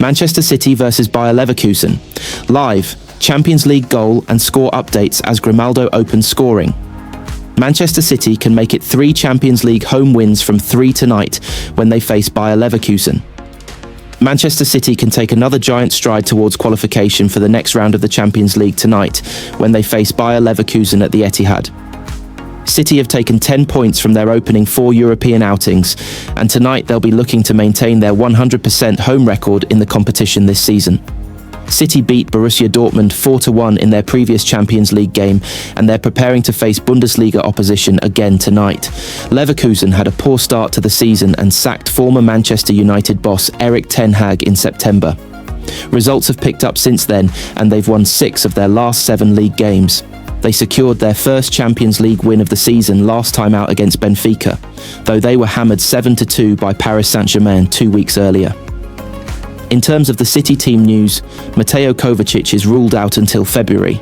Manchester City versus Bayer Leverkusen. Live, Champions League goal and score updates as Grimaldo opens scoring. Manchester City can make it 3 Champions League home wins from 3 tonight when they face Bayer Leverkusen. Manchester City can take another giant stride towards qualification for the next round of the Champions League tonight when they face Bayer Leverkusen at the Etihad. City have taken 10 points from their opening 4 European outings, and tonight they'll be looking to maintain their 100% home record in the competition this season. City beat Borussia Dortmund 4-1 in their previous Champions League game, and they're preparing to face Bundesliga opposition again tonight. Leverkusen had a poor start to the season and sacked former Manchester United boss Erik ten Hag in September. Results have picked up since then, and they've won 6 of their last 7 league games. They secured their first Champions League win of the season last time out against Benfica, though they were hammered 7-2 by Paris Saint-Germain 2 weeks earlier. In terms of the City team news, Mateo Kovacic is ruled out until February,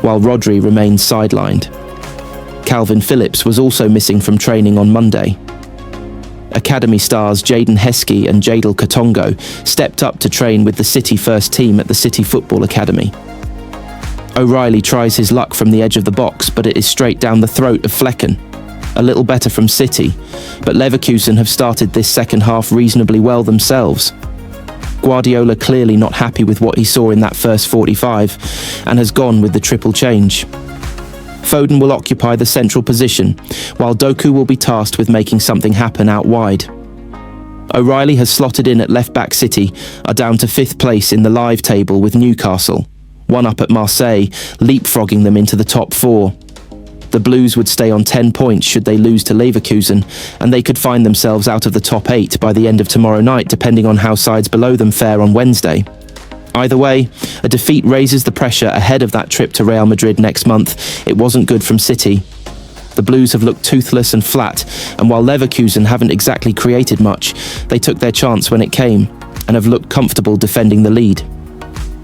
while Rodri remains sidelined. Calvin Phillips was also missing from training on Monday. Academy stars Jadon Heskey and Jadel Katongo stepped up to train with the City first team at the City Football Academy. O'Reilly tries his luck from the edge of the box, but it is straight down the throat of Flecken. A little better from City, but Leverkusen have started this second half reasonably well themselves. Guardiola clearly not happy with what he saw in that first 45 and has gone with the triple change. Foden will occupy the central position, while Doku will be tasked with making something happen out wide. O'Reilly has slotted in at left-back. City are down to 5th place in the live table with Newcastle, 1 up at Marseille, leapfrogging them into the top 4. The Blues would stay on 10 points should they lose to Leverkusen, and they could find themselves out of the top 8 by the end of tomorrow night, depending on how sides below them fare on Wednesday. Either way, a defeat raises the pressure ahead of that trip to Real Madrid next month. It wasn't good from City. The Blues have looked toothless and flat, and while Leverkusen haven't exactly created much, they took their chance when it came, and have looked comfortable defending the lead.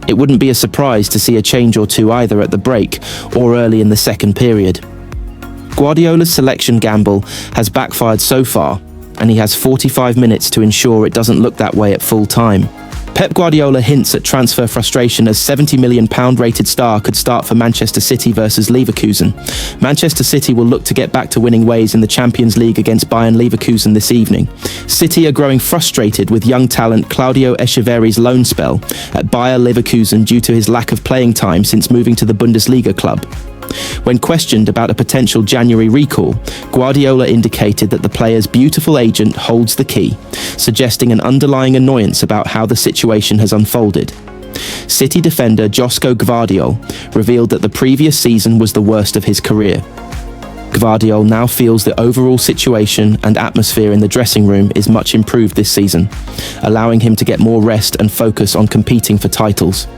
It wouldn't be a surprise to see a change or two either at the break or early in the second period. Guardiola's selection gamble has backfired so far, and he has 45 minutes to ensure it doesn't look that way at full time. Pep Guardiola hints at transfer frustration as £70 million rated star could start for Manchester City versus Leverkusen. Manchester City will look to get back to winning ways in the Champions League against Bayern Leverkusen this evening. City are growing frustrated with young talent Claudio Echeverri's loan spell at Bayer Leverkusen due to his lack of playing time since moving to the Bundesliga club. When questioned about a potential January recall, Guardiola indicated that the player's beautiful agent holds the key, suggesting an underlying annoyance about how the situation has unfolded. City defender Josko Gvardiol revealed that the previous season was the worst of his career. Gvardiol now feels the overall situation and atmosphere in the dressing room is much improved this season, allowing him to get more rest and focus on competing for titles.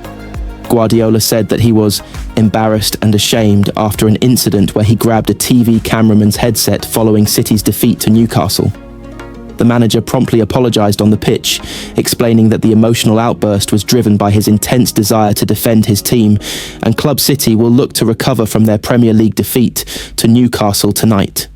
Guardiola said that he was embarrassed and ashamed after an incident where he grabbed a TV cameraman's headset following City's defeat to Newcastle. The manager promptly apologised on the pitch, explaining that the emotional outburst was driven by his intense desire to defend his team, and Club City will look to recover from their Premier League defeat to Newcastle tonight.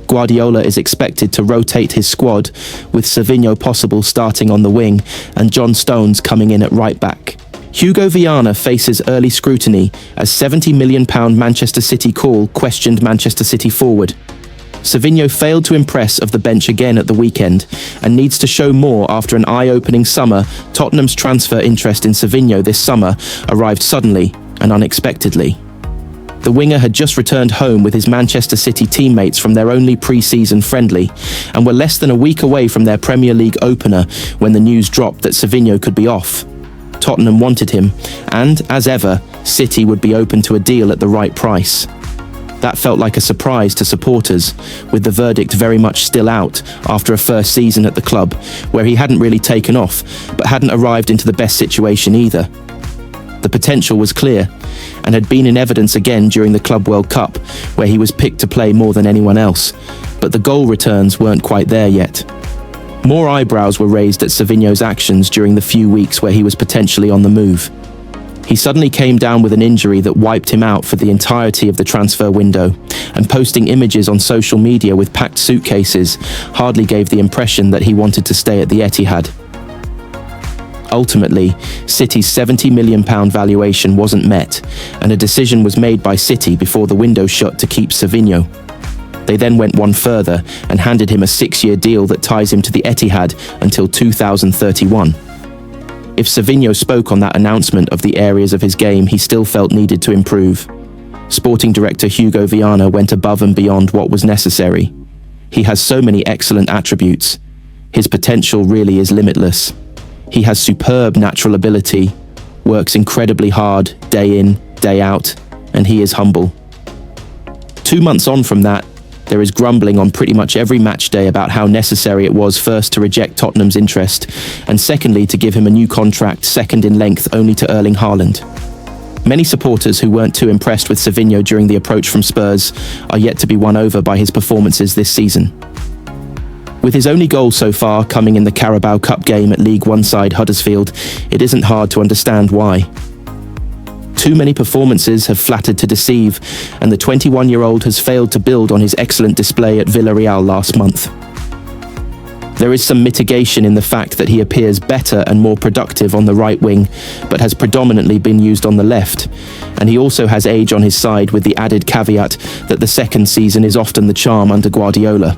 Guardiola is expected to rotate his squad, with Savinho possible starting on the wing and John Stones coming in at right back. Hugo Viana faces early scrutiny as £70 million Manchester City call questioned Manchester City forward. Savinho failed to impress off the bench again at the weekend and needs to show more after an eye-opening summer. Tottenham's transfer interest in Savinho this summer arrived suddenly and unexpectedly. The winger had just returned home with his Manchester City teammates from their only pre-season friendly and were less than a week away from their Premier League opener when the news dropped that Savinho could be off. Tottenham wanted him, and, as ever, City would be open to a deal at the right price. That felt like a surprise to supporters, with the verdict very much still out after a first season at the club, where he hadn't really taken off, but hadn't arrived into the best situation either. The potential was clear, and had been in evidence again during the Club World Cup, where he was picked to play more than anyone else, but the goal returns weren't quite there yet. More eyebrows were raised at Savinho's actions during the few weeks where he was potentially on the move. He suddenly came down with an injury that wiped him out for the entirety of the transfer window, and posting images on social media with packed suitcases hardly gave the impression that he wanted to stay at the Etihad. Ultimately, City's £70 million valuation wasn't met, and a decision was made by City before the window shut to keep Savinho. They then went one further and handed him a 6-year deal that ties him to the Etihad until 2031. If Savinho spoke on that announcement of the areas of his game he still felt needed to improve, Sporting Director Hugo Viana went above and beyond what was necessary. He has so many excellent attributes. His potential really is limitless. He has superb natural ability, works incredibly hard, day in, day out, and he is humble. 2 months on from that, there is grumbling on pretty much every match day about how necessary it was first to reject Tottenham's interest, and secondly to give him a new contract second in length only to Erling Haaland. Many supporters who weren't too impressed with Savinho during the approach from Spurs are yet to be won over by his performances this season. With his only goal so far coming in the Carabao Cup game at League One side Huddersfield, it isn't hard to understand why. Too many performances have flattered to deceive, and the 21-year-old has failed to build on his excellent display at Villarreal last month. There is some mitigation in the fact that he appears better and more productive on the right wing, but has predominantly been used on the left, and he also has age on his side with the added caveat that the second season is often the charm under Guardiola.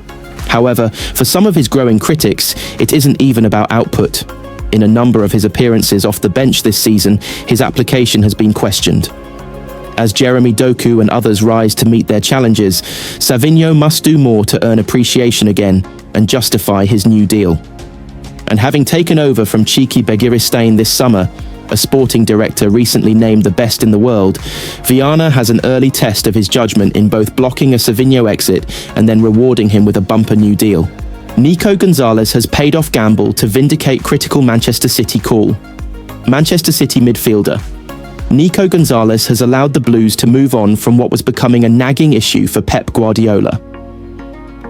However, for some of his growing critics, it isn't even about output. In a number of his appearances off the bench this season, his application has been questioned. As Jeremy Doku and others rise to meet their challenges, Savinho must do more to earn appreciation again and justify his new deal. And having taken over from Schick Begiristain this summer, a sporting director recently named the best in the world, Viana has an early test of his judgment in both blocking a Savinho exit and then rewarding him with a bumper new deal. Nico Gonzalez has paid off gamble to vindicate critical Manchester City call. Manchester City midfielder Nico Gonzalez has allowed the Blues to move on from what was becoming a nagging issue for Pep Guardiola.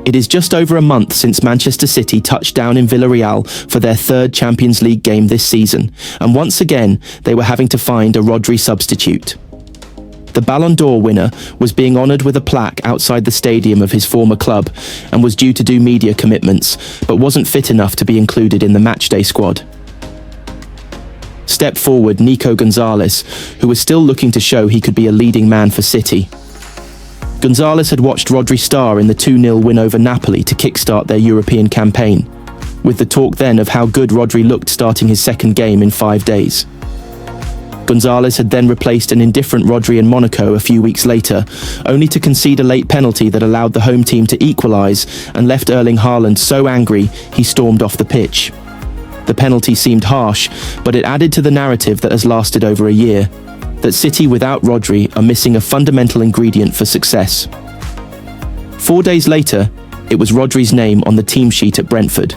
It is just over a month since Manchester City touched down in Villarreal for their third Champions League game this season, and once again they were having to find a Rodri substitute. The Ballon d'Or winner was being honoured with a plaque outside the stadium of his former club and was due to do media commitments, but wasn't fit enough to be included in the matchday squad. Step forward Nico Gonzalez, who was still looking to show he could be a leading man for City. Gonzalez had watched Rodri star in the 2-0 win over Napoli to kickstart their European campaign, with the talk then of how good Rodri looked starting his second game in 5 days. Gonzalez had then replaced an indifferent Rodri in Monaco a few weeks later, only to concede a late penalty that allowed the home team to equalise and left Erling Haaland so angry he stormed off the pitch. The penalty seemed harsh, but it added to the narrative that has lasted over a year, that City without Rodri are missing a fundamental ingredient for success. 4 days later, it was Rodri's name on the team sheet at Brentford,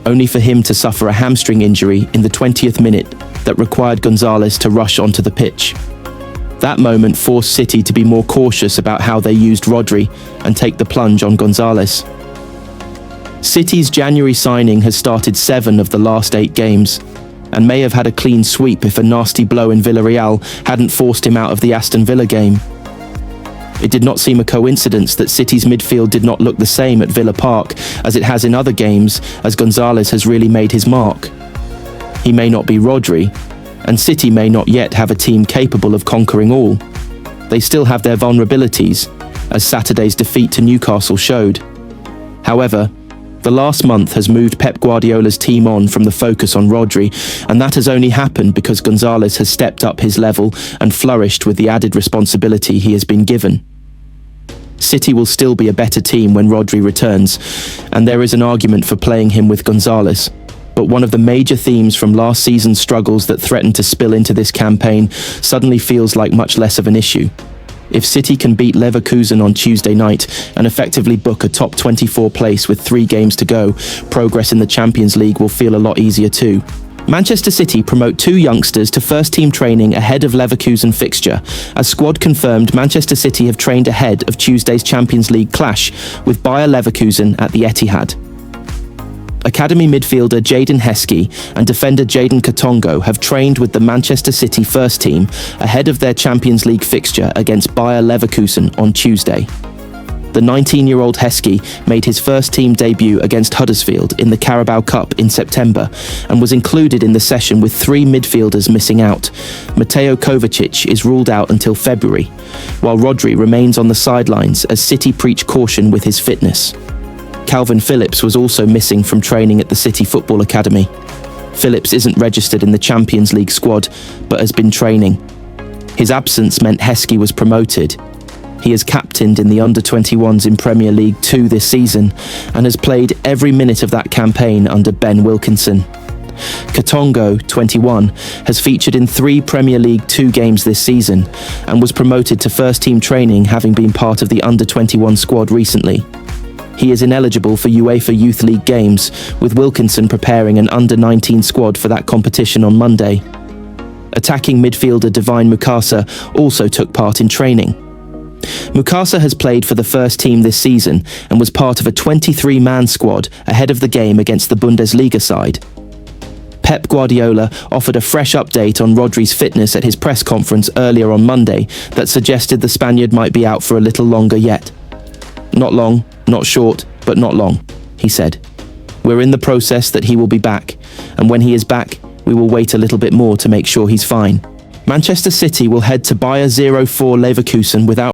only for him to suffer a hamstring injury in the 20th minute that required Gonzalez to rush onto the pitch. That moment forced City to be more cautious about how they used Rodri and take the plunge on Gonzalez. City's January signing has started 7 of the last 8 games, and may have had a clean sweep if a nasty blow in Villarreal hadn't forced him out of the Aston Villa game. It did not seem a coincidence that City's midfield did not look the same at Villa Park as it has in other games, as Gonzalez has really made his mark. He may not be Rodri, and City may not yet have a team capable of conquering all. They still have their vulnerabilities, as Saturday's defeat to Newcastle showed. However, the last month has moved Pep Guardiola's team on from the focus on Rodri, and that has only happened because Gonzalez has stepped up his level and flourished with the added responsibility he has been given. City will still be a better team when Rodri returns, and there is an argument for playing him with Gonzalez. But one of the major themes from last season's struggles that threatened to spill into this campaign suddenly feels like much less of an issue. If City can beat Leverkusen on Tuesday night and effectively book a top 24 place with 3 games to go, progress in the Champions League will feel a lot easier too. Manchester City promote 2 youngsters to first-team training ahead of Leverkusen fixture, as squad confirmed Manchester City have trained ahead of Tuesday's Champions League clash with Bayer Leverkusen at the Etihad. Academy midfielder Jadon Heskey and defender Jadon Katongo have trained with the Manchester City first team ahead of their Champions League fixture against Bayer Leverkusen on Tuesday. The 19-year-old Heskey made his first team debut against Huddersfield in the Carabao Cup in September and was included in the session with 3 midfielders missing out. Mateo Kovacic is ruled out until February, while Rodri remains on the sidelines as City preach caution with his fitness. Calvin Phillips was also missing from training at the City Football Academy. Phillips isn't registered in the Champions League squad, but has been training. His absence meant Heskey was promoted. He is captained in the under-21s in Premier League 2 this season and has played every minute of that campaign under Ben Wilkinson. Katongo, 21, has featured in 3 Premier League 2 games this season and was promoted to first-team training, having been part of the under-21 squad recently. He is ineligible for UEFA Youth League games, with Wilkinson preparing an under-19 squad for that competition on Monday. Attacking midfielder Divine Mukasa also took part in training. Mukasa has played for the first team this season and was part of a 23-man squad ahead of the game against the Bundesliga side. Pep Guardiola offered a fresh update on Rodri's fitness at his press conference earlier on Monday that suggested the Spaniard might be out for a little longer yet. "Not long, not short, but not long," he said. "We're in the process that he will be back, and when he is back, we will wait a little bit more to make sure he's fine." Manchester City will head to Bayer 04 Leverkusen without